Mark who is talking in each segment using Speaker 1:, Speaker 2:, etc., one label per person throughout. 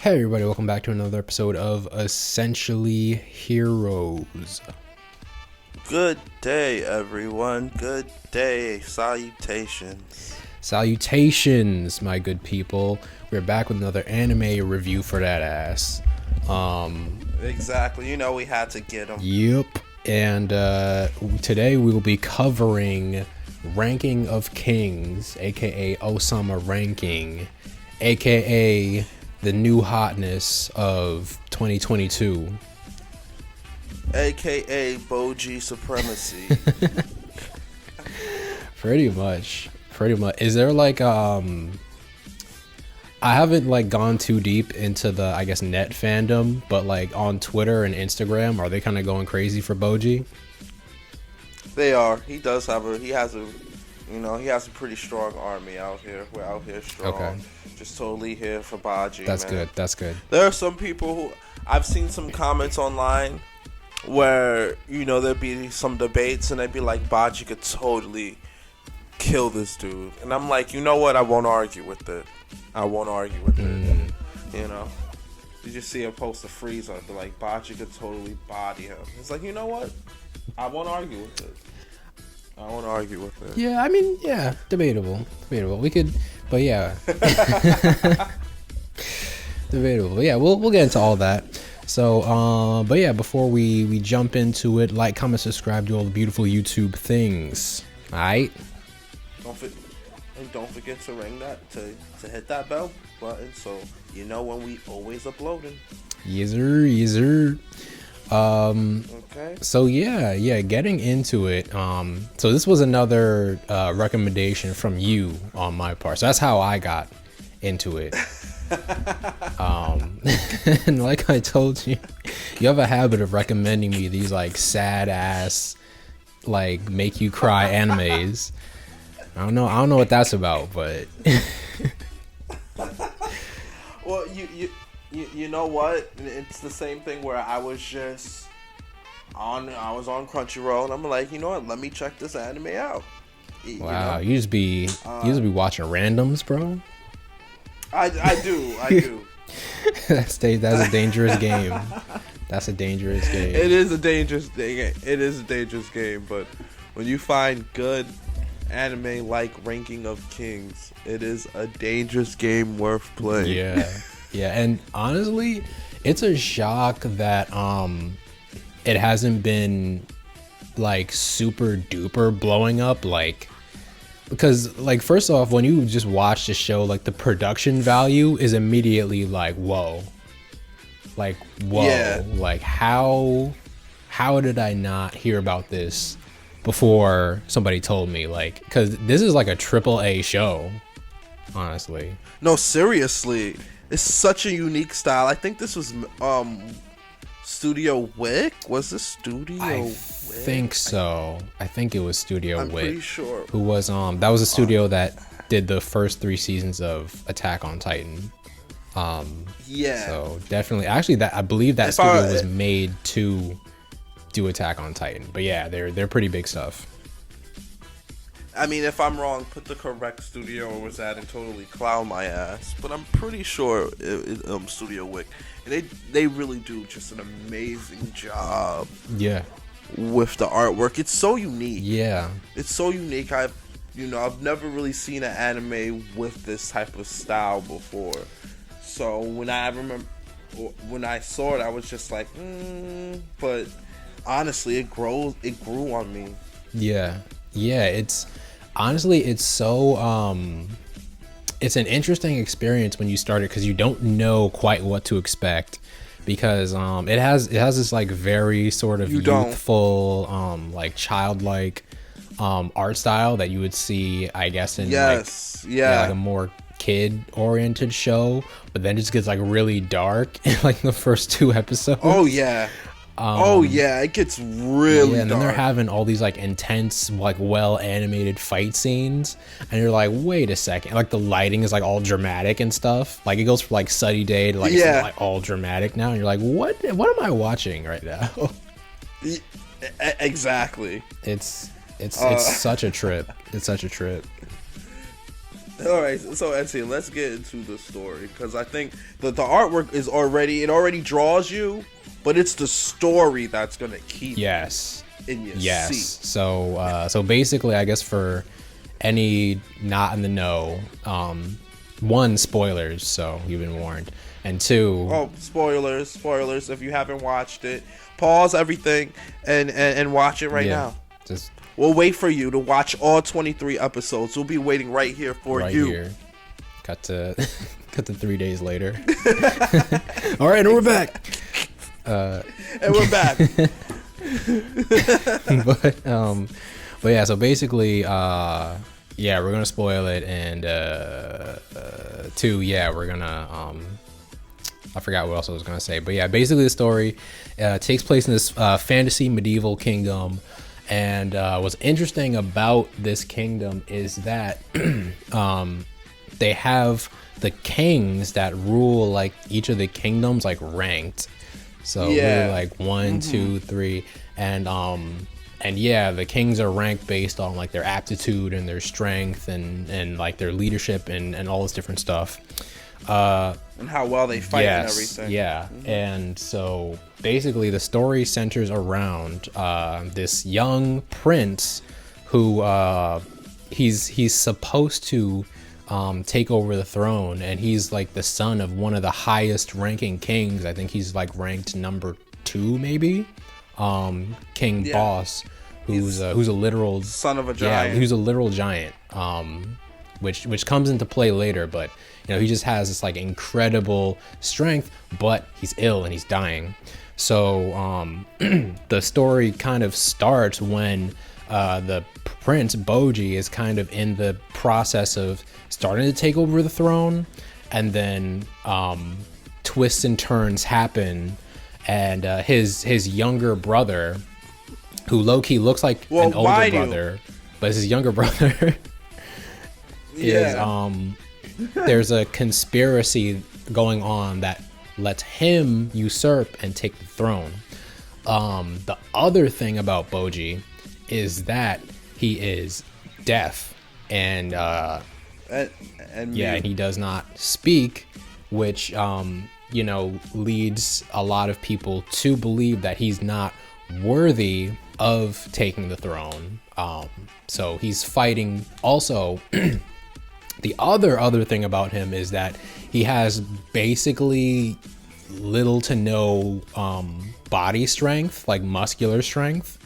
Speaker 1: Hey everybody, welcome back to another episode of Essentially Heroes.
Speaker 2: Good day, everyone. Good day. Salutations.
Speaker 1: Salutations, my good people. We're back with another anime review for that ass.
Speaker 2: Exactly. You know we had to get them.
Speaker 1: Yep. And today we will be covering Ranking of Kings, aka Ousama Ranking, aka the new hotness of 2022.
Speaker 2: AKA Boji supremacy.
Speaker 1: Pretty much. Is there like I haven't like gone too deep into the net fandom, but like on Twitter and Instagram, are they kind of going crazy for Boji?
Speaker 2: They are. He has a pretty strong army out here. We're out here strong.
Speaker 1: Okay.
Speaker 2: Just totally here for Boji.
Speaker 1: That's good.
Speaker 2: There are some people who I've seen some comments online where, there'd be some debates and they'd be like, Boji could totally kill this dude. And I'm like, you know what? I won't argue with it. You just see him post a freeze on it, be like, Boji could totally body him. It's like, you know what? I won't argue with it.
Speaker 1: Yeah, I mean, yeah, debatable. We could, but yeah. Debatable. But yeah, we'll get into all that. So, but yeah, before we jump into it, like, comment, subscribe, do all the beautiful YouTube things. All right.
Speaker 2: Don't forget to ring that to hit that bell button so you know when we always uploading.
Speaker 1: Yes sir.
Speaker 2: Okay.
Speaker 1: So yeah, getting into it. So this was another recommendation from you on my part. So that's how I got into it. And like I told you, you have a habit of recommending me these like sad ass, like make you cry animes. I don't know what that's about, but
Speaker 2: well, you know what? It's the same thing where I was on Crunchyroll and I'm like, you know what? Let me check this anime out.
Speaker 1: Wow, you just be watching randoms, bro.
Speaker 2: I do.
Speaker 1: That's a dangerous game. That's a dangerous game.
Speaker 2: It is a dangerous game, but when you find good anime like Ranking of Kings, it is a dangerous game worth playing.
Speaker 1: Yeah, and honestly, it's a shock that it hasn't been like super duper blowing up, like, because like first off, when you just watch the show, like the production value is immediately like whoa,
Speaker 2: yeah.
Speaker 1: Like how did I not hear about this before somebody told me? Like, because this is like a AAA show, honestly.
Speaker 2: No, seriously, it's such a unique style. I think this was Studio Wick. Was this Studio
Speaker 1: I
Speaker 2: Wick?
Speaker 1: think so. I think it was Studio
Speaker 2: I'm
Speaker 1: Wick.
Speaker 2: pretty sure.
Speaker 1: Who was that was a studio that did the first 3 seasons of Attack on Titan.
Speaker 2: Yeah.
Speaker 1: So definitely, actually, that I believe that studio was made to do Attack on Titan. But yeah, they're pretty big stuff.
Speaker 2: I mean, if I'm wrong, put the correct studio it was at and totally clown my ass. But I'm pretty sure Studio Wick. And they really do just an amazing job.
Speaker 1: Yeah.
Speaker 2: With the artwork, it's so unique.
Speaker 1: Yeah.
Speaker 2: It's so unique. I've never really seen an anime with this type of style before. So when I saw it, I was just like, but honestly, it grew on me.
Speaker 1: Yeah. It's honestly, it's so it's an interesting experience when you start it, because you don't know quite what to expect, because it has this like very sort of youthful like childlike art style that you would see, I guess, in like a more kid oriented show, but then it just gets like really dark in like the first 2 episodes.
Speaker 2: Oh yeah. It gets really
Speaker 1: and then
Speaker 2: dark.
Speaker 1: they're having all these like intense, like well animated fight scenes, and you're like, wait a second, like the lighting is like all dramatic and stuff, like it goes from like sunny day to like, like all dramatic now, and you're like, what am I watching right now?
Speaker 2: Exactly.
Speaker 1: It's such a trip. It's such a trip.
Speaker 2: All right, so Etienne, let's get into the story because I think that the artwork is already draws you, but it's the story that's gonna keep
Speaker 1: Yes.
Speaker 2: you in your
Speaker 1: Yes.
Speaker 2: seat.
Speaker 1: So basically, I guess for any not in the know, one, spoilers, so you've been warned, and two,
Speaker 2: Oh, spoilers! If you haven't watched it, pause everything and watch it right now.
Speaker 1: Just
Speaker 2: We'll wait for you to watch all 23 episodes. We'll be waiting right here for
Speaker 1: right
Speaker 2: you.
Speaker 1: here. Cut to 3 days later. All right, and we're back.
Speaker 2: And we're back.
Speaker 1: but yeah, so basically, yeah, we're gonna spoil it, and two, yeah, we're gonna I forgot what else I was gonna say, but yeah, basically the story takes place in this fantasy medieval kingdom, and what's interesting about this kingdom is that they have the kings that rule like each of the kingdoms like ranked. So
Speaker 2: Yeah.
Speaker 1: we're like 1, 2, 3, and yeah, the kings are ranked based on like their aptitude and their strength and like their leadership and all this different stuff.
Speaker 2: And how well they fight and everything.
Speaker 1: Yeah. And so basically the story centers around this young prince who he's supposed to take over the throne, and he's like the son of one of the highest ranking kings. I think he's like ranked number 2 maybe. King Boss, who's a literal
Speaker 2: son of a giant.
Speaker 1: Yeah, who's a literal giant. Which comes into play later, but you know, he just has this like incredible strength, but he's ill and he's dying. So the story kind of starts when the prince Boji is kind of in the process of starting to take over the throne, and then twists and turns happen, and his younger brother, who low-key looks like an older brother, but his younger brother is there's a conspiracy going on that lets him usurp and take the throne. The other thing about Boji is that he is deaf, and he does not speak, which you know, leads a lot of people to believe that he's not worthy of taking the throne. So he's fighting. Also, the other thing about him is that he has basically little to no body strength, like muscular strength,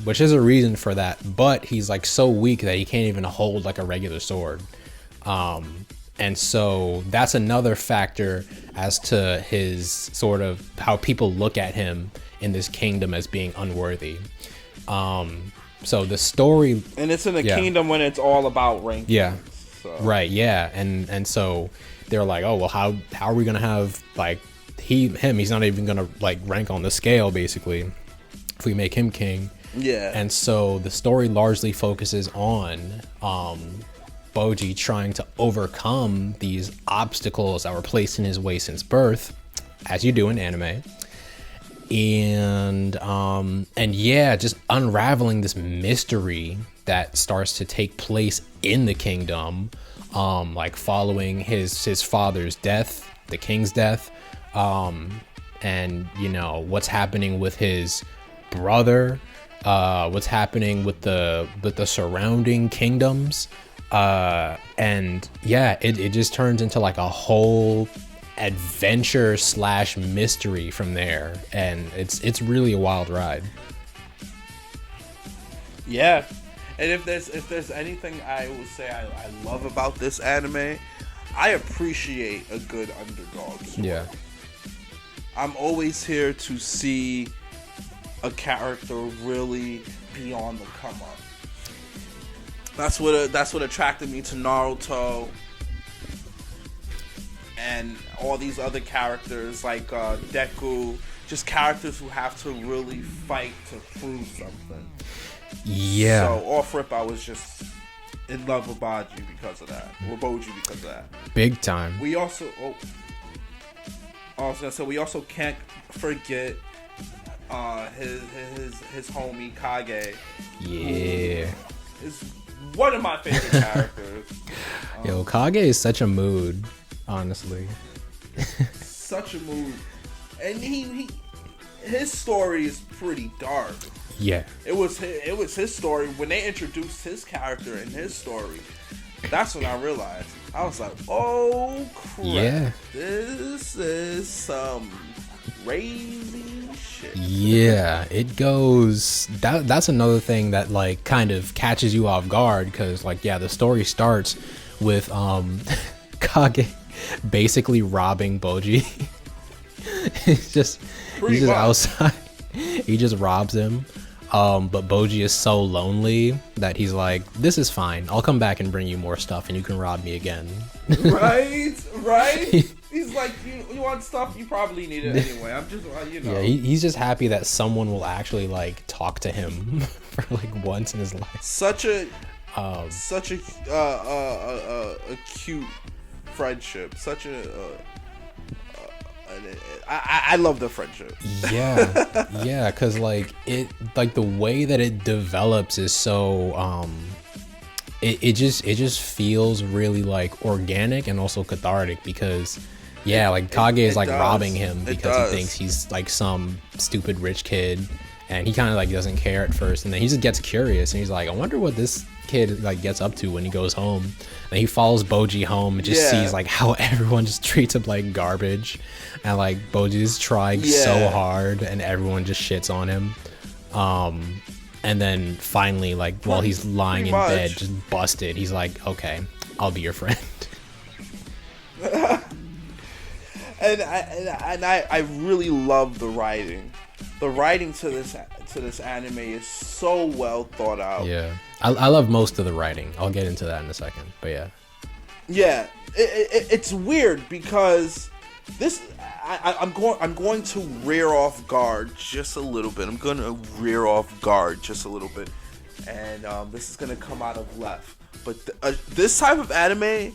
Speaker 1: which is a reason for that. But he's like so weak that he can't even hold like a regular sword. And so that's another factor as to his sort of how people look at him in this kingdom as being unworthy. So the story,
Speaker 2: and it's in a kingdom when it's all about ranking.
Speaker 1: Yeah.
Speaker 2: So.
Speaker 1: Right. Yeah. And so they're like, oh, well, how are we going to have like he's not even going to like rank on the scale basically if we make him king.
Speaker 2: Yeah.
Speaker 1: And so the story largely focuses on Boji trying to overcome these obstacles that were placed in his way since birth, as you do in anime. And yeah, just unraveling this mystery that starts to take place in the kingdom, like following his father's death, the king's death, and you know what's happening with his brother, what's happening with the surrounding kingdoms, and yeah, it just turns into like a whole adventure / mystery from there, and it's really a wild ride.
Speaker 2: Yeah. And if there's anything I would say I love about this anime, I appreciate a good underdog story.
Speaker 1: Yeah.
Speaker 2: I'm always here to see a character really be on the come up. That's what attracted me to Naruto and all these other characters like Deku, just characters who have to really fight to prove something.
Speaker 1: Yeah.
Speaker 2: So off rip, I was just in love with Boji because of that, or Boji because of that.
Speaker 1: Big time.
Speaker 2: We also, I was gonna say, we also can't forget his homie Kage.
Speaker 1: Yeah.
Speaker 2: Is one of my favorite characters.
Speaker 1: Yo, Kage is such a mood, honestly.
Speaker 2: Such a mood, and his story is pretty dark.
Speaker 1: Yeah,
Speaker 2: it was his story when they introduced his character and his story. That's when I realized. I was like, oh crap,
Speaker 1: yeah,
Speaker 2: this is some crazy shit.
Speaker 1: Yeah, it goes. That's another thing that like kind of catches you off guard, because like, yeah, the story starts with Kage basically robbing Boji. he's just outside. He just robs him. But Boji is so lonely that he's like, this is fine. I'll come back and bring you more stuff and you can rob me again.
Speaker 2: Right? He's like, you want stuff? You probably need it anyway. I'm just,
Speaker 1: Yeah, he's just happy that someone will actually like talk to him for like once in his life.
Speaker 2: Such a cute friendship. I love the friendship. Yeah, because like the way that it develops is so it just feels really like organic and also cathartic, because like Kage is like robbing him because he thinks he's like some stupid rich kid, and he kind of like doesn't care at first, and then he just gets curious and he's like, I wonder what this kid like gets up to when he goes home. And he follows Boji home and just sees like how everyone just treats him like garbage, and like Boji's trying so hard and everyone just shits on him. And then finally, like while he's lying in bed just busted, he's like, okay, I'll be your friend. and I really love the writing. The writing to this anime is so well thought out.
Speaker 1: Yeah, I love most of the writing. I'll get into that in a second, but
Speaker 2: yeah, it's weird because this I'm going to rear off guard just a little bit. I'm going to rear off guard just a little bit, and this is going to come out of left. But this type of anime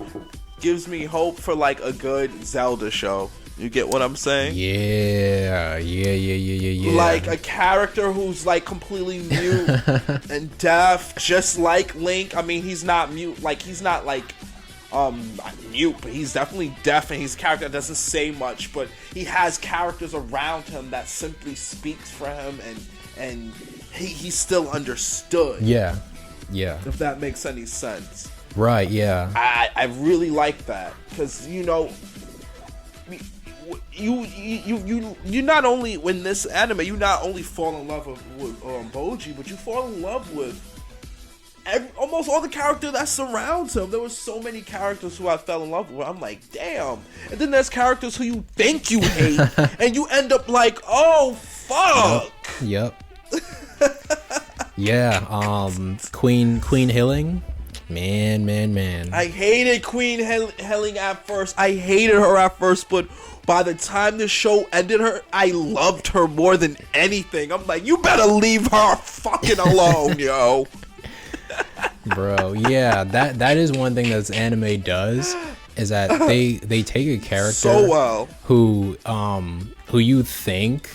Speaker 2: gives me hope for like a good Zelda show. You get what I'm saying?
Speaker 1: Yeah.
Speaker 2: Like a character who's like completely mute and deaf, just like Link. I mean, he's not mute. Like he's not like mute, but he's definitely deaf, and he's a character that doesn't say much, but he has characters around him that simply speaks for him, and he's still understood. Yeah. If that makes any sense.
Speaker 1: Right. Yeah.
Speaker 2: I really like that, because you not only in this anime, you not only fall in love with Boji, but you fall in love with almost all the characters that surrounds him. There were so many characters who I fell in love with. I'm like, damn. And then there's characters who you think you hate, and you end up like, oh fuck.
Speaker 1: Yep. Yeah. Queen Hilling. Man.
Speaker 2: I hated Queen Hilling at first. I hated her at first, but by the time the show ended, I loved her more than anything. I'm like, you better leave her fucking alone, yo.
Speaker 1: Bro, yeah, that is one thing that this anime does, is that they take a character
Speaker 2: so well
Speaker 1: who you think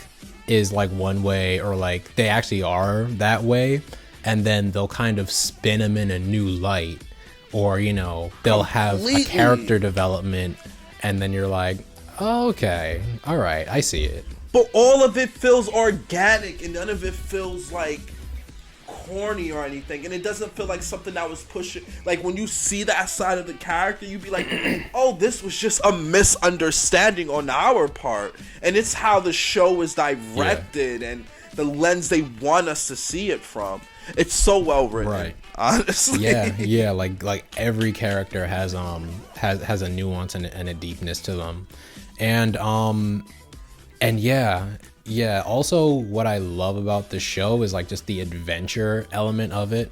Speaker 1: is like one way, or like they actually are that way, and then they'll kind of spin him in a new light, or they'll have a character development, and then you're like, oh, okay, all right, I see it.
Speaker 2: But all of it feels organic, and none of it feels like corny or anything, and it doesn't feel like something that was pushing. Like when you see that side of the character, you'd be like, oh, this was just a misunderstanding on our part, and it's how the show is directed and the lens they want us to see it from. It's so well written, right? Honestly,
Speaker 1: yeah. Like every character has a nuance and a deepness to them, and yeah. Also, what I love about the show is like just the adventure element of it,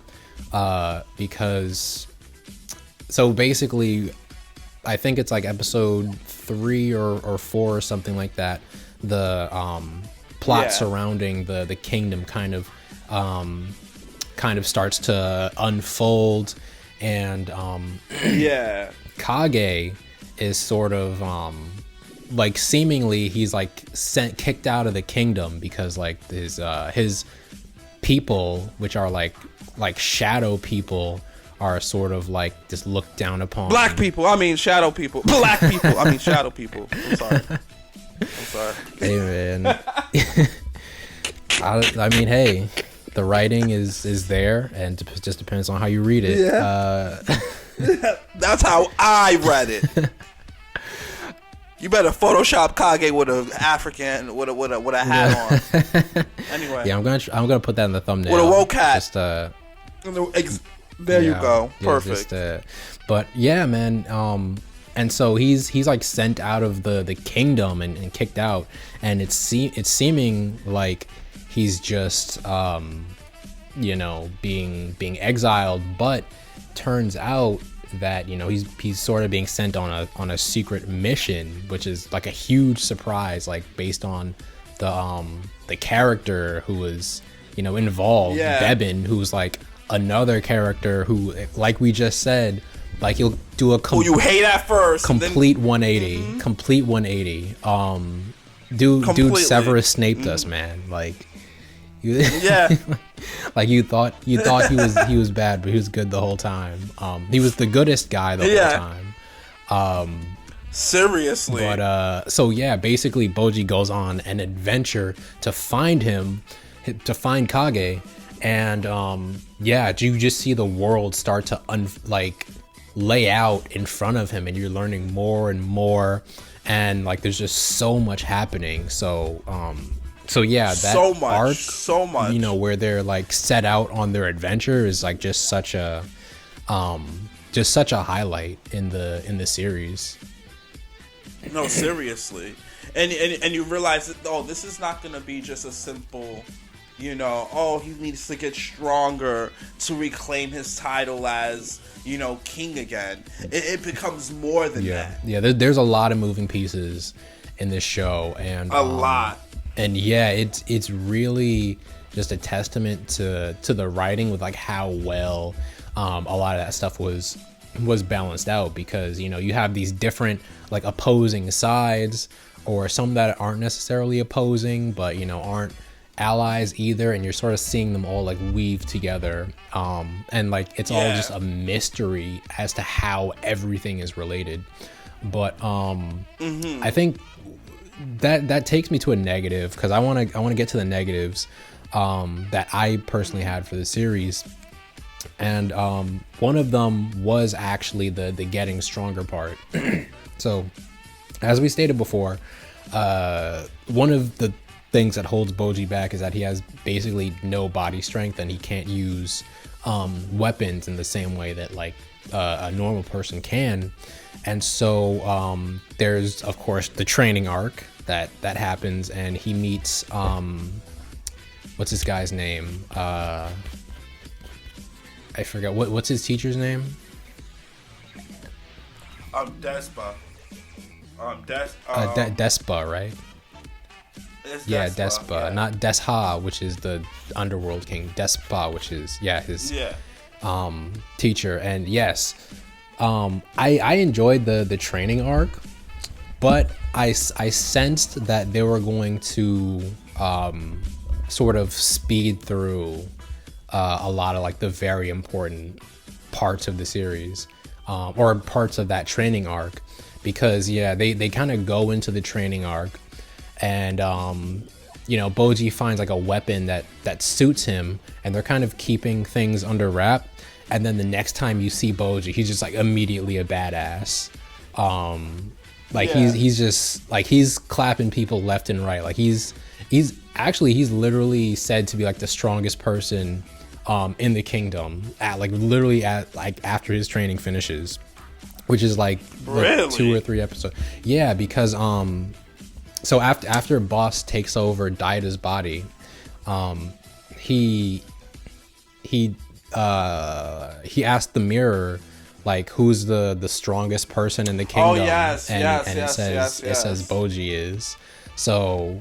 Speaker 1: because so basically, I think it's like episode 3 or 4 or something like that. The plot surrounding the kingdom kind of starts to unfold, and Kage is sort of like seemingly he's like kicked out of the kingdom because like his people, which are like shadow people, are sort of like just looked down upon.
Speaker 2: Black people, I mean shadow people. Black people, I mean shadow people. I'm sorry.
Speaker 1: Hey man. I mean, hey, the writing is there, and it just depends on how you read it.
Speaker 2: Yeah. That's how I read it. You better Photoshop Kage with a African with a hat on. Anyway.
Speaker 1: Yeah, I'm gonna put that in the thumbnail.
Speaker 2: With a woke hat.
Speaker 1: Just
Speaker 2: there you go. Perfect.
Speaker 1: But yeah, man. And so he's like sent out of the kingdom and kicked out, and it's seeming like he's just being exiled, but turns out that he's sort of being sent on a secret mission, which is like a huge surprise, like based on the character who was involved. Bebin, who's like another character who, like we just said, like he'll do a
Speaker 2: who you hate at first,
Speaker 1: complete 180, complete 180. Dude, Severus Snaped us, man. Like, like you thought he was bad, but he was good the whole time. He was the goodest guy the whole time.
Speaker 2: Seriously.
Speaker 1: But so yeah, basically Boji goes on an adventure to find Kage, and you just see the world start to lay out in front of him, and you're learning more and more, and like there's just so much happening. So yeah, that arc,
Speaker 2: so much,
Speaker 1: where they're like set out on their adventure is like just such a highlight in the series.
Speaker 2: No, seriously, and you realize that this is not gonna be just a simple, he needs to get stronger to reclaim his title as king again. It becomes more than that.
Speaker 1: Yeah, there's a lot of moving pieces in this show, and
Speaker 2: a lot.
Speaker 1: And yeah, it's really just a testament to the writing, with like how well a lot of that stuff was balanced out, because you have these different like opposing sides, or some that aren't necessarily opposing but aren't allies either, and you're sort of seeing them all like weave together, and like it's all just a mystery as to how everything is related. But I think that takes me to a negative, because I want to get to the negatives that I personally had for the series, and one of them was actually the getting stronger part. So as we stated before, one of the things that holds Boji back is that he has basically no body strength, and he can't use weapons in the same way that like a normal person can. And so there's of course the training arc that happens, and he meets what's this guy's name? I forgot what's his teacher's name.
Speaker 2: Despa.
Speaker 1: Despa, right? Yeah, Despa, not Desha, which is the underworld king. Despa, which is his teacher. And yes, I enjoyed the training arc, but I sensed that they were going to sort of speed through a lot of like the very important parts of the series, or parts of that training arc, because they kind of go into the training arc, and Boji finds like a weapon that suits him, and they're kind of keeping things under wrap. And then the next time you see Boji, he's just like immediately a badass. He's just like, he's clapping people left and right. Like he's literally said to be like the strongest person in the kingdom after his training finishes, which is like
Speaker 2: really?
Speaker 1: 2 or 3 episodes. Yeah, because so after Boss takes over Daida's body, he asked the mirror like who's the strongest person in the kingdom. It says Boji is. So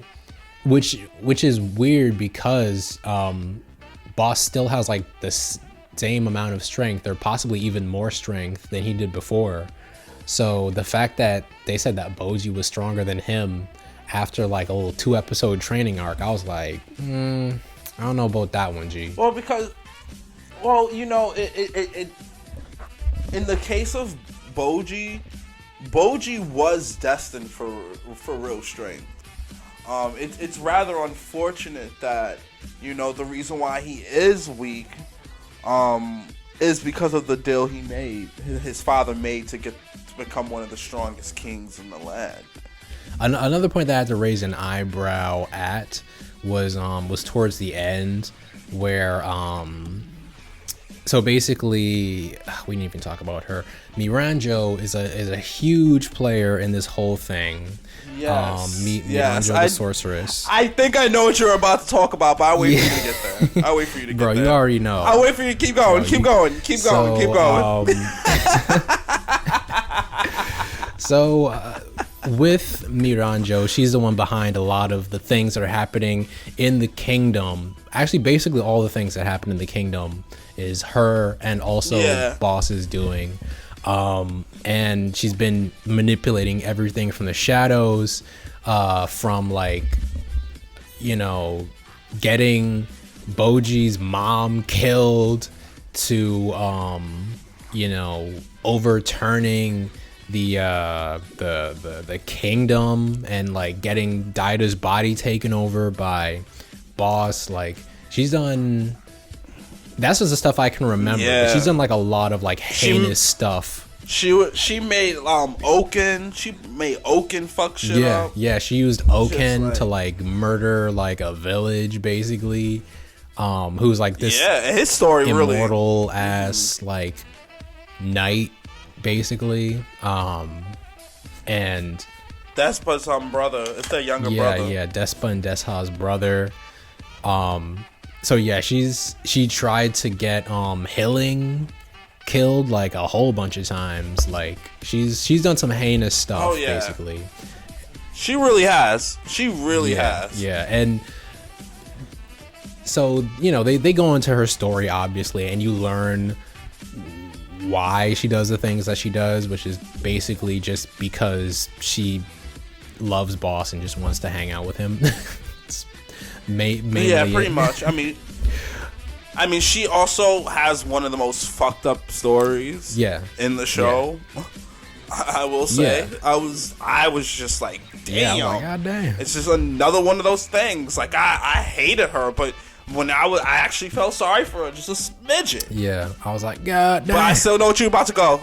Speaker 1: which is weird, because Boss still has like the same amount of strength, or possibly even more strength than he did before. So the fact that they said that Boji was stronger than him after like a little 2-episode training arc, I was like, I don't know about that one, G.
Speaker 2: Well, because, it in the case of Boji, Boji was destined for real strength. It's rather unfortunate that, you know, the reason why he is weak is because of the deal he made, his father made to become one of the strongest kings in the land.
Speaker 1: Another point that I had to raise an eyebrow at was towards the end, where so basically we didn't even talk about her. Miranjo is a huge player in this whole thing.
Speaker 2: Yes.
Speaker 1: Miranjo the sorceress.
Speaker 2: I think I know what you're about to talk about, but I'll wait for you to get there. I'll wait for you to get
Speaker 1: there. Bro, you already know.
Speaker 2: I'll wait for you to keep going. Keep going.
Speaker 1: So, with Miranjo, she's the one behind a lot of the things that are happening in the kingdom. Actually, basically all the things that happen in the kingdom is her and also Boss is doing. And she's been manipulating everything from the shadows, from like, you know, getting Boji's mom killed to, you know, overturning the kingdom and like getting Daida's body taken over by Boss. Like, she's done. That's just the stuff I can remember.
Speaker 2: Yeah.
Speaker 1: She's done like a lot of like heinous stuff.
Speaker 2: She made Oaken. She made Oaken fuck shit up.
Speaker 1: Yeah, she used Oaken to like murder like a village basically. Who's like this
Speaker 2: his story
Speaker 1: immortal ass like knight basically. And
Speaker 2: Despa's brother. It's their younger brother.
Speaker 1: Yeah, Despa and Desha's brother. So yeah, she tried to get Hilling killed like a whole bunch of times. Like she's done some heinous stuff basically.
Speaker 2: She really has. She really has.
Speaker 1: Yeah, and so, you know, they go into her story obviously, and you learn why she does the things that she does, which is basically just because she loves Boss and just wants to hang out with him. Mainly
Speaker 2: pretty much. I mean, she also has one of the most fucked up stories in the show. Yeah. I will say. I was just like, damn.
Speaker 1: Yeah, God damn.
Speaker 2: It's just another one of those things. Like, I hated her, but when I actually felt sorry for her, just a smidgen.
Speaker 1: Yeah, I was like, God damn.
Speaker 2: But I still know what you're about to go.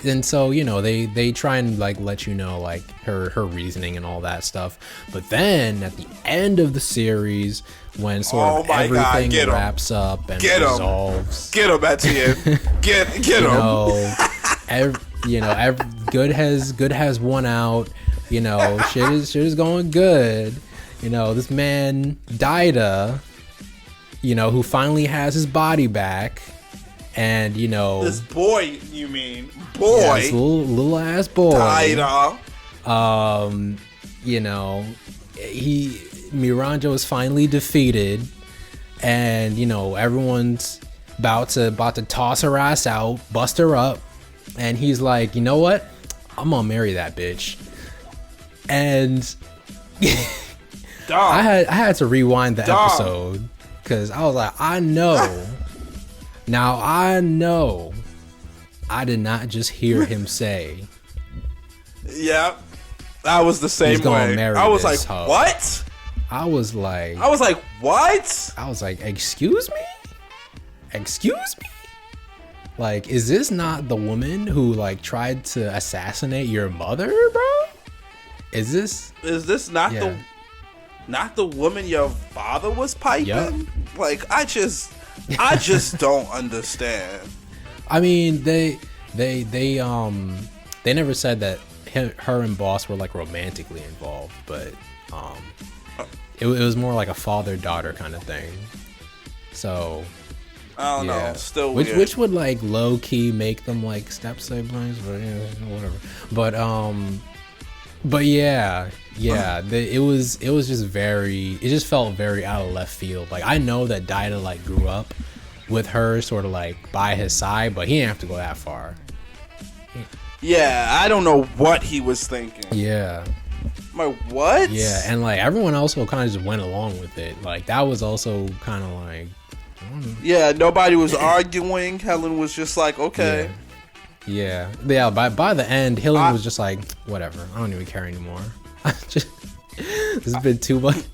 Speaker 1: And so, you know, they try and like let you know like her reasoning and all that stuff. But then at the end of the series, when sort of everything wraps up and resolves,
Speaker 2: get him at the end. Get him.
Speaker 1: Good has won out. You know, shit is going good. You know, this man Daida, you know, who finally has his body back. And, you know,
Speaker 2: this boy, you mean boy,
Speaker 1: yeah, this little ass boy.
Speaker 2: Daida.
Speaker 1: You know, Miranjo is finally defeated, and you know everyone's about to toss her ass out, bust her up, and he's like, you know what? I'm gonna marry that bitch. And I had to rewind the episode because I was like, I know. Now I know I did not just hear him say.
Speaker 2: Yeah, I was the same way. I was like, what?
Speaker 1: I was like,
Speaker 2: what?
Speaker 1: I was like, excuse me? Excuse me? Like, is this not the woman who like tried to assassinate your mother, bro? Is this
Speaker 2: not the woman your father was piping?
Speaker 1: Yep.
Speaker 2: Like, I just don't understand.
Speaker 1: I mean, they never said that her and Boss were like romantically involved, but it was more like a father-daughter kind of thing. So
Speaker 2: I don't know. Still weird.
Speaker 1: Which would like low key make them like step siblings, but whatever. But yeah. It was just it just felt very out of left field. Like, I know that Daida like grew up with her sort of like by his side, but he didn't have to go that far.
Speaker 2: Yeah, I don't know what he was thinking.
Speaker 1: Yeah.
Speaker 2: I'm like, what?
Speaker 1: Yeah, and like everyone else kind of just went along with it. Like, that was also kind of like
Speaker 2: Yeah, nobody was arguing. Helen was just like, okay.
Speaker 1: Yeah. By the end, Helen was just like, whatever. I don't even care anymore. This has been too much.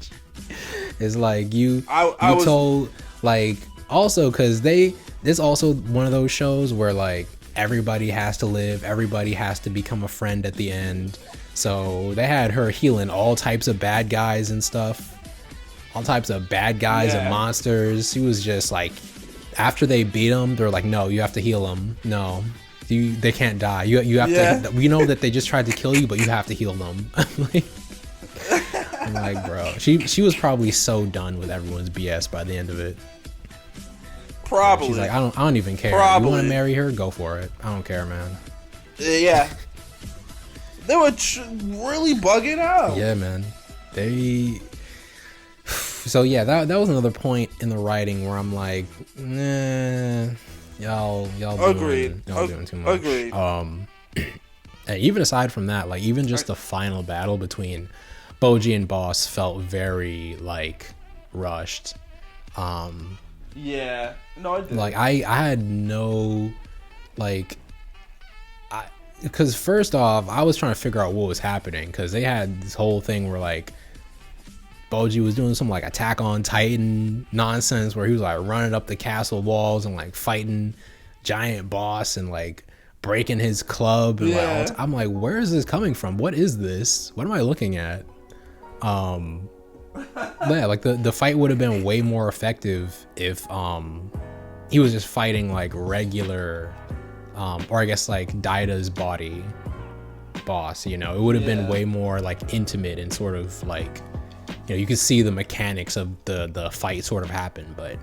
Speaker 1: It's like you told, like, also because it's also one of those shows where like everybody has to live, everybody has to become a friend at the end. So they had her healing all types of bad guys and stuff, all types of bad guys and monsters. She was just like, after they beat them, they're like, no, you have to heal them. No, they can't die. You have to. We know that they just tried to kill you, but you have to heal them. I'm like, bro, she was probably so done with everyone's BS by the end of it.
Speaker 2: Probably.
Speaker 1: She's like, I don't even care. Probably. You want to marry her? Go for it. I don't care, man.
Speaker 2: Yeah. They were really bugging out.
Speaker 1: Yeah, man. So yeah, that was another point in the writing where I'm like, nah, y'all doing too much.
Speaker 2: Agreed.
Speaker 1: And even aside from that, like even just the final battle between Boji and Boss felt very like rushed.
Speaker 2: Yeah. No, it didn't.
Speaker 1: Like I had no like because first off, I was trying to figure out what was happening because they had this whole thing where like Boji was doing some like Attack on Titan nonsense where he was like running up the castle walls and like fighting giant boss and like breaking his club and like I'm like, where is this coming from? What is this? What am I looking at? Yeah, like the fight would have been way more effective if he was just fighting like regular or I guess like Daida's body boss, you know. It would have been way more like intimate and sort of like, you know, you could see the mechanics of the fight sort of happen, but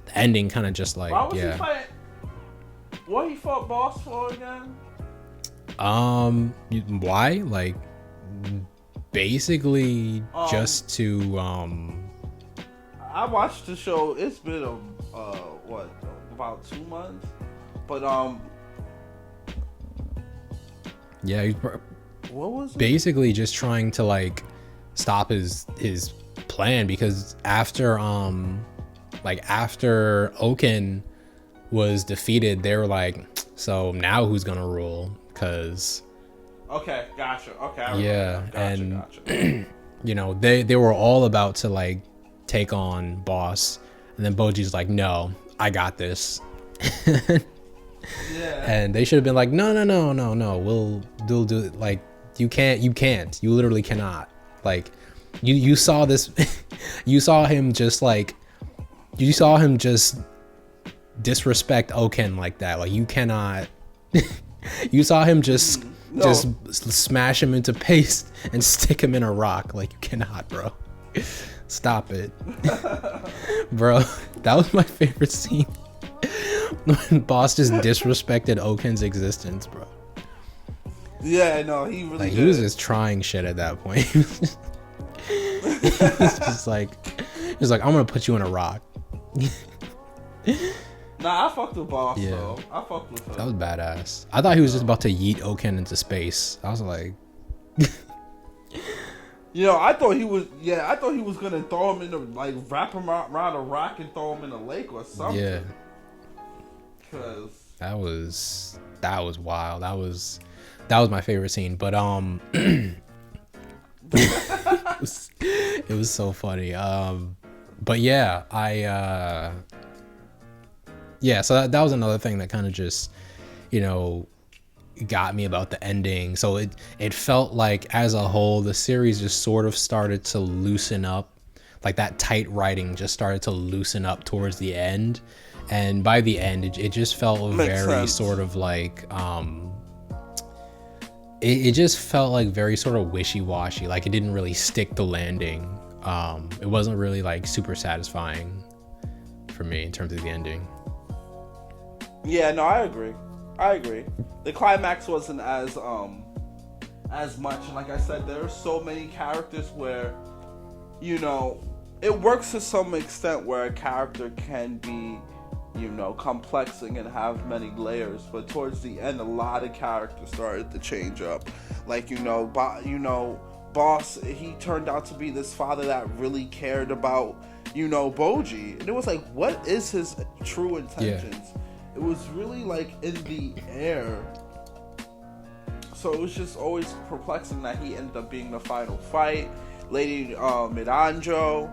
Speaker 1: the ending kind of just like,
Speaker 2: he fighting? What he fought Boss for again?
Speaker 1: Why? Like basically just to
Speaker 2: I watched the show. It's been about 2 months, but
Speaker 1: yeah, he's
Speaker 2: what was it?
Speaker 1: Basically just trying to like stop his plan because after Oken was defeated, they were like, so now who's gonna rule? Because
Speaker 2: okay, gotcha. Okay,
Speaker 1: gotcha. You know, they were all about to like take on Boss, and then Boji's like, no, I got this. And they should have been like, no, we'll do it. Like you you literally cannot. Like you saw this you saw him just disrespect Oken like that. Like you cannot you saw him just smash him into paste and stick him in a rock. Like you cannot, bro. Stop it. Bro, that was my favorite scene. When Boss just disrespected Oken's existence, bro.
Speaker 2: Yeah, no, he really
Speaker 1: like
Speaker 2: did.
Speaker 1: He was just trying shit at that point. He's just like I'm gonna put you in a rock.
Speaker 2: Nah, I fucked with Boss though. I fucked with him.
Speaker 1: That was badass. I thought he was just about to yeet Oken into space. I was like
Speaker 2: you know, I thought he was gonna throw him in the, like, wrap him around a rock and throw him in a lake or something.
Speaker 1: Yeah.
Speaker 2: Cause
Speaker 1: that was wild. That was my favorite scene. But it was so funny. But yeah, so that was another thing that kind of just, you know, got me about the ending. So it felt like as a whole the series just sort of started to loosen up. Like that tight writing just started to loosen up towards the end. And by the end, it just felt very sort of like, it just felt like very sort of wishy-washy. Like it didn't really stick the landing. It wasn't really like super satisfying for me in terms of the ending.
Speaker 2: Yeah, no, I agree. The climax wasn't as much. And like I said, there are so many characters where, you know, it works to some extent where a character can be, you know, complexing and have many layers, but towards the end a lot of characters started to change up. Like, Boss, he turned out to be this father that really cared about Boji, and it was like, what is his true intentions? It was really like in the air. So it was just always perplexing that he ended up being the final fight. Lady Miranjo,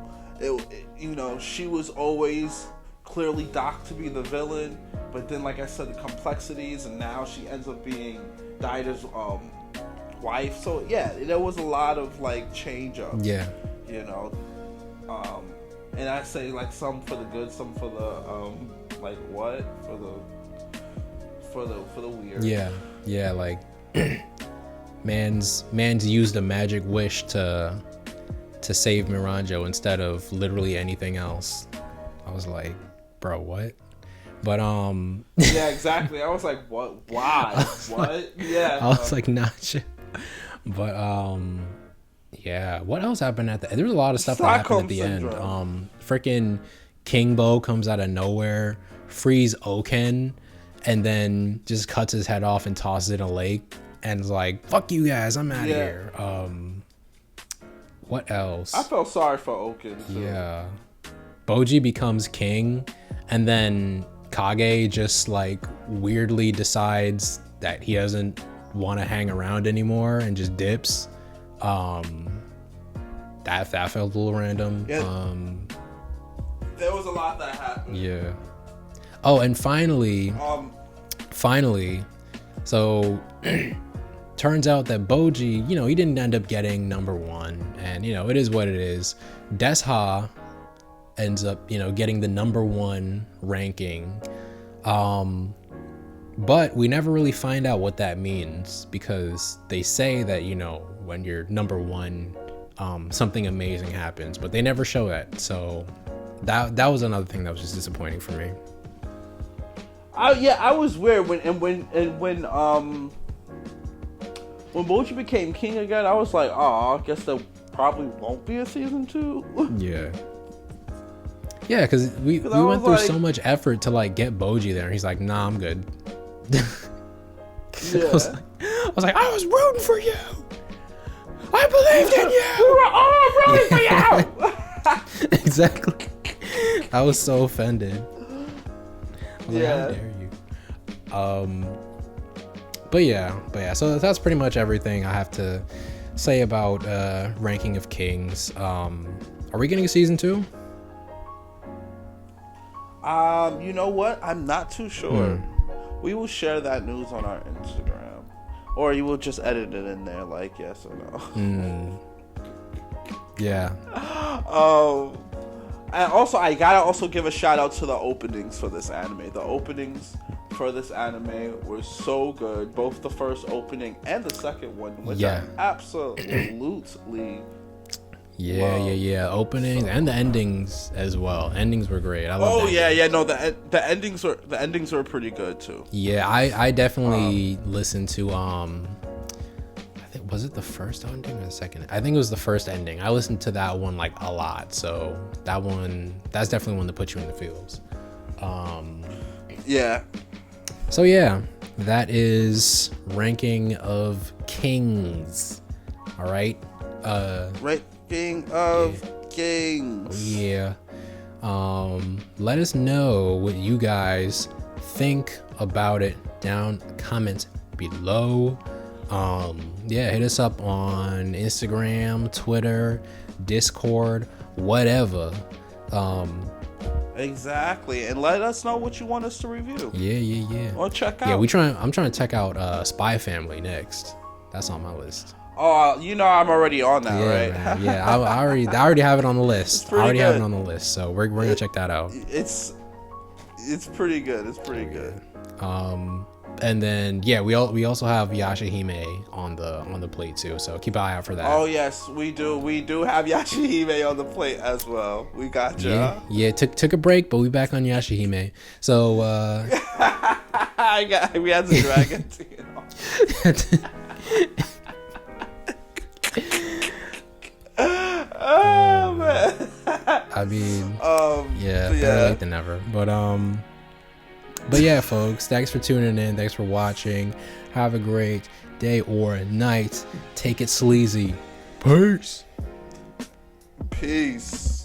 Speaker 2: she was always clearly docked to be the villain, but then, like I said, the complexities, and now she ends up being Daida's wife. So yeah, there was a lot of like change up.
Speaker 1: Yeah.
Speaker 2: And I say like some for the good, some for the like what for the weird.
Speaker 1: Yeah, like man's used a magic wish to save Miranjo instead of literally anything else. I was like, bro, what? But
Speaker 2: yeah, exactly. I was like, what? Why? What? Yeah.
Speaker 1: I was like, not shit. But yeah. What else happened at the? There was a lot of stuff that happened at the end. Freaking King Bo comes out of nowhere, frees Oken, and then just cuts his head off and tosses it in a lake, and is like, "Fuck you guys, I'm out of here." What else?
Speaker 2: I felt sorry for Oken too.
Speaker 1: Yeah. Boji becomes king, and then Kage just like weirdly decides that he doesn't want to hang around anymore and just dips. That felt a little random.
Speaker 2: Yeah. There was a lot that happened.
Speaker 1: Yeah. Oh, and finally, so turns out that Boji, he didn't end up getting number 1, and it is what it is. Desha ends up, getting the number 1 ranking. But we never really find out what that means, because they say that, when you're number 1, something amazing happens, but they never show that. So that was another thing that was just disappointing for me.
Speaker 2: I was weird when Boji became king again. I was like, oh, I guess there probably won't be a season 2.
Speaker 1: Yeah, because we went through so much effort to like get Boji there, and he's like, nah, I'm good.
Speaker 2: Yeah.
Speaker 1: I was like, I was rooting for you. I believed in you.
Speaker 2: We were all rooting for you.
Speaker 1: Exactly. I was so offended. Like, how dare you? But yeah. So that's pretty much everything I have to say about Ranking of Kings. Are we getting a season 2?
Speaker 2: You know what? I'm not too sure. We will share that news on our Instagram, or you will just edit it in there, like yes or no.
Speaker 1: Yeah.
Speaker 2: And also, I gotta also give a shout out to the openings for this anime. The openings for this anime were so good. Both the first opening and the second one, which I absolutely
Speaker 1: Yeah. Openings and the endings as well. Endings were great. I love.
Speaker 2: No, the endings were pretty good too.
Speaker 1: Yeah, I definitely listened to I think, was it the first ending or the second? I think it was the first ending. I listened to that one like a lot. So that's definitely one that puts you in the feels.
Speaker 2: Yeah.
Speaker 1: So yeah, that is Ranking of Kings. All right.
Speaker 2: Ranking of Kings.
Speaker 1: Yeah. Let us know what you guys think about it down comments below. Hit us up on Instagram, Twitter, Discord, whatever.
Speaker 2: Exactly, and let us know what you want us to review.
Speaker 1: Yeah.
Speaker 2: Or check out.
Speaker 1: Yeah, I'm trying to check out Spy Family next. That's on my list.
Speaker 2: Oh, I'm already on that, right?
Speaker 1: Man. Yeah, I already have it on the list. I already
Speaker 2: good.
Speaker 1: have it on the list, so we're gonna check that out.
Speaker 2: It's pretty good. It's pretty good.
Speaker 1: And then we also have Yashahime on the plate too, so keep an eye out for that.
Speaker 2: Oh yes, we do. We do have Yashahime on the plate as well. We got you.
Speaker 1: Yeah. Took a break, but we back on Yashahime. So
Speaker 2: we had to drag it. Oh man.
Speaker 1: I mean,
Speaker 2: yeah,
Speaker 1: better late than never. But yeah, folks, thanks for tuning in. Thanks for watching. Have a great day or night. Take it sleazy. Peace.
Speaker 2: Peace.